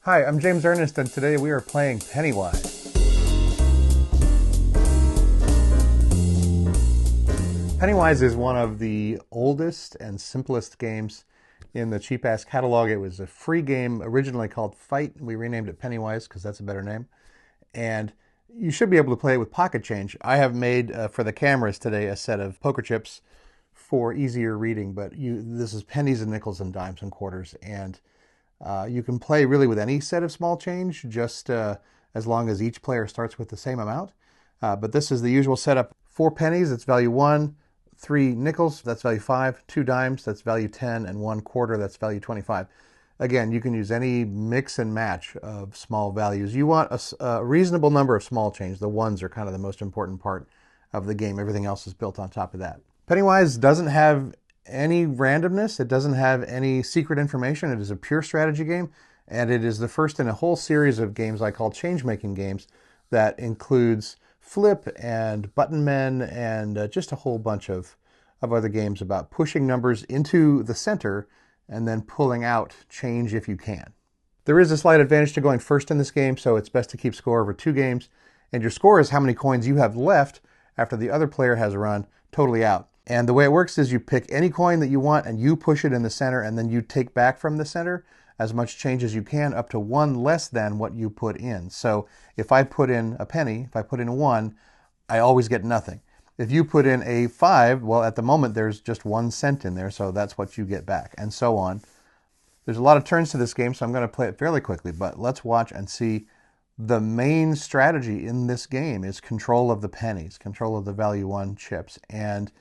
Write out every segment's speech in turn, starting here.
Hi, I'm James Ernest, and today we are playing Pennywise. Pennywise is one of the oldest and simplest games in the Cheapass catalog. It was a free game originally called Fight. We renamed it Pennywise because that's a better name. And you should be able to play it with pocket change. I have made, for the cameras today, a set of poker chips for easier reading, but this is pennies and nickels and dimes and quarters. And you can play really with any set of small change, just as long as each player starts with the same amount. But this is the usual setup. 4 pennies, that's value 1. 3 nickels, that's value 5. 2 dimes, that's value 10. And 1 quarter, that's value 25. Again, you can use any mix and match of small values. You want a reasonable number of small change. The ones are kind of the most important part of the game. Everything else is built on top of that. Pennywise doesn't have any randomness. It doesn't have any secret information. It is a pure strategy game, and it is the first in a whole series of games I call change-making games that includes Flip and Button Men and just a whole bunch of other games about pushing numbers into the center and then pulling out change if you can. There is a slight advantage to going first in this game, so it's best to keep score over 2 games, and your score is how many coins you have left after the other player has run totally out. And the way it works is you pick any coin that you want and you push it in the center, and then you take back from the center as much change as you can, up to 1 less than what you put in. So if I put in a penny, if I put in a 1, I always get nothing. If you put in a 5, well, at the moment there's just 1 cent in there, so that's what you get back, and so on. There's a lot of turns to this game, so I'm going to play it fairly quickly, but let's watch and see. The main strategy in this game is control of the pennies, control of the value 1 chips, and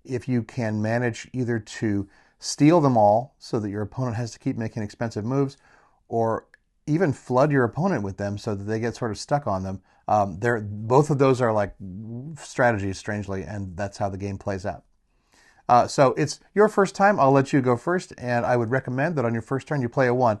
if you can manage either to steal them all so that your opponent has to keep making expensive moves, or even flood your opponent with them so that they get sort of stuck on them. Both of those are like strategies, strangely, and that's how the game plays out. So it's your first time. I'll let you go first, and I would recommend that on your first turn you play a 1.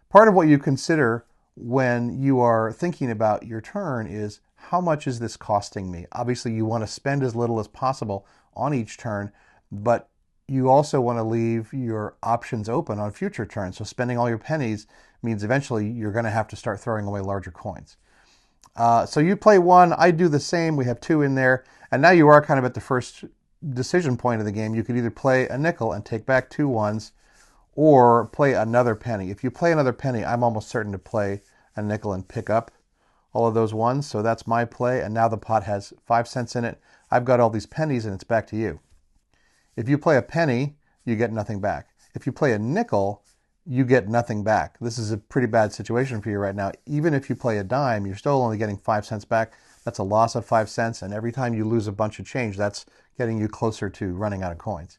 Part of what you consider when you are thinking about your turn is, how much is this costing me? Obviously, you want to spend as little as possible on each turn, but you also want to leave your options open on future turns. So spending all your pennies means eventually you're going to have to start throwing away larger coins. So you play 1, I do the same, we have 2 in there, and now you are kind of at the first decision point of the game. You could either play a nickel and take back 2 ones, or play another penny. If you play another penny, I'm almost certain to play a nickel and pick up all of those ones. So that's my play, and now the pot has 5 cents in it. I've got all these pennies, and it's back to you. If you play a penny, you get nothing back. If you play a nickel, you get nothing back. This is a pretty bad situation for you right now. Even if you play a dime, you're still only getting 5 cents back. That's a loss of 5 cents, and every time you lose a bunch of change, that's getting you closer to running out of coins.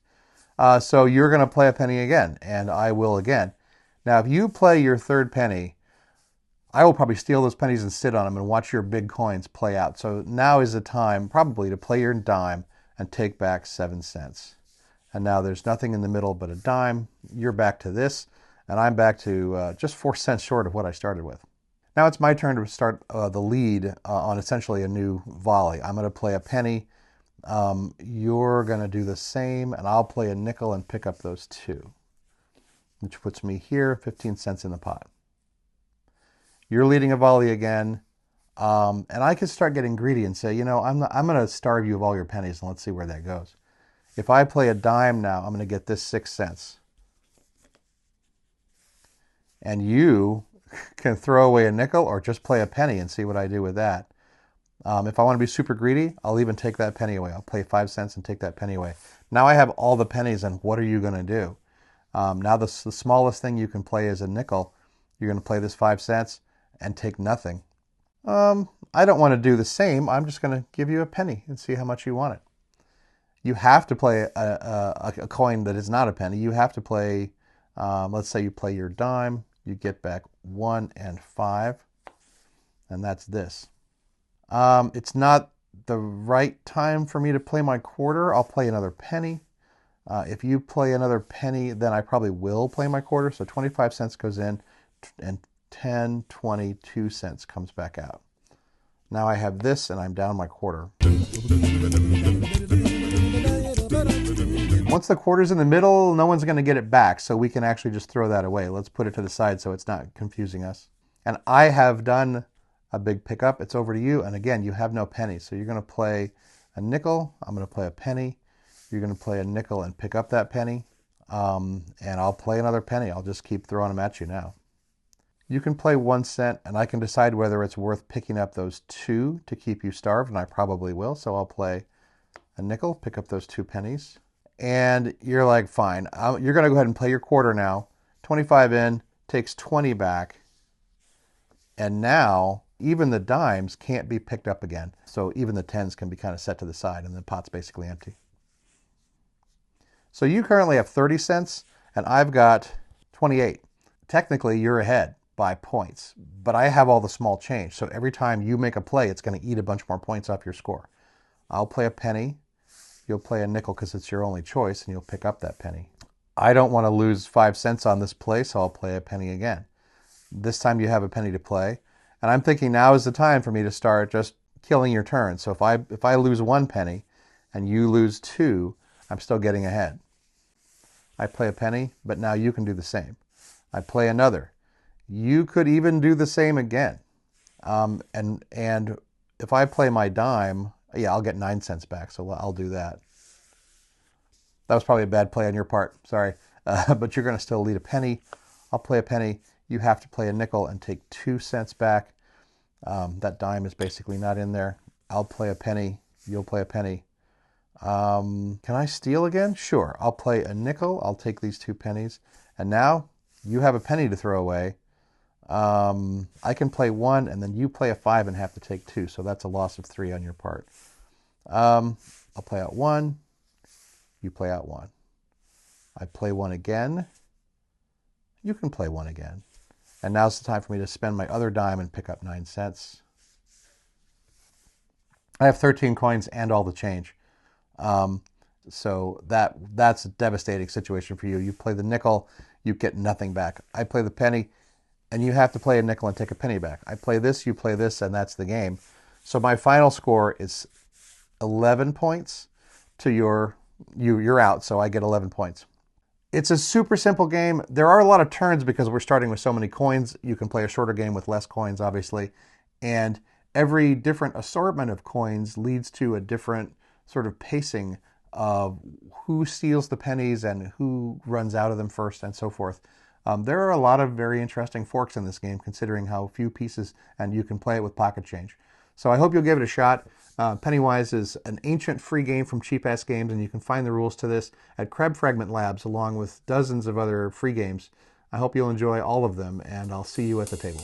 So you're going to play a penny again, and I will again. Now, if you play your third penny, I will probably steal those pennies and sit on them and watch your big coins play out. So now is the time probably to play your dime and take back 7 cents. And now there's nothing in the middle but a dime. You're back to this, and I'm back to just 4 cents short of what I started with. Now it's my turn to start the lead on essentially a new volley. I'm going to play a penny. You're going to do the same, and I'll play a nickel and pick up those 2, which puts me here, 15 cents in the pot. You're leading a volley again, and I can start getting greedy and say, I'm going to starve you of all your pennies, and let's see where that goes. If I play a dime now, I'm going to get this 6 cents. And you can throw away a nickel or just play a penny and see what I do with that. If I want to be super greedy, I'll even take that penny away. I'll play 5 cents and take that penny away. Now I have all the pennies, and what are you going to do? Now the smallest thing you can play is a nickel. You're going to play this 5 cents and take nothing. I don't want to do the same. I'm just going to give you a penny and see how much you want it. You have to play a coin that is not a penny. You have to play, let's say you play your dime. You get back 1 and 5, and that's this. It's not the right time for me to play my quarter. I'll play another penny. If you play another penny, then I probably will play my quarter. So 25 cents goes in, and 10, 22 cents comes back out. Now I have this, and I'm down my quarter. Once the quarter's in the middle, no one's going to get it back, so we can actually just throw that away. Let's put it to the side so it's not confusing us. And I have done a big pickup. It's over to you. And again, you have no pennies. So you're going to play a nickel. I'm going to play a penny. You're going to play a nickel and pick up that penny. And I'll play another penny. I'll just keep throwing them at you now. You can play 1 cent, and I can decide whether it's worth picking up those 2 to keep you starved, and I probably will. So I'll play a nickel, pick up those 2 pennies. And you're like, fine. You're going to go ahead and play your quarter now. 25 in, takes 20 back. And now, even the dimes can't be picked up again. So even the 10s can be kind of set to the side, and the pot's basically empty. So you currently have 30 cents, and I've got 28. Technically, you're ahead by points, but I have all the small change. So every time you make a play, it's going to eat a bunch more points off your score. I'll play a penny. You'll play a nickel because it's your only choice, and you'll pick up that penny. I don't want to lose 5 cents on this play, so I'll play a penny again. This time you have a penny to play, and I'm thinking now is the time for me to start just killing your turn. So if I lose 1 penny and you lose 2, I'm still getting ahead. I play a penny, but now you can do the same. I play another. You could even do the same again. And if I play my dime, yeah, I'll get 9 cents back, so I'll do that. That was probably a bad play on your part, sorry. But you're going to still lead a penny. I'll play a penny. You have to play a nickel and take 2 cents back. That dime is basically not in there. I'll play a penny. You'll play a penny. Can I steal again? Sure. I'll play a nickel. I'll take these 2 pennies. And now you have a penny to throw away. I can play 1, and then you play a 5 and have to take 2. So that's a loss of 3 on your part. I'll play out 1. You play out 1. I play 1 again. You can play 1 again. And now's the time for me to spend my other dime and pick up 9 cents. I have 13 coins and all the change. So that's a devastating situation for you. You play the nickel, you get nothing back. I play the penny, and you have to play a nickel and take a penny back. I play this, you play this, and that's the game. So my final score is 11 points to you're out, so I get 11 points. It's a super simple game. There are a lot of turns because we're starting with so many coins. You can play a shorter game with less coins, obviously. And every different assortment of coins leads to a different sort of pacing of who steals the pennies and who runs out of them first and so forth. There are a lot of very interesting forks in this game, considering how few pieces, and you can play it with pocket change. So I hope you'll give it a shot. Pennywise is an ancient free game from Cheapass Games, and you can find the rules to this at Crab Fragment Labs, along with dozens of other free games. I hope you'll enjoy all of them, and I'll see you at the table.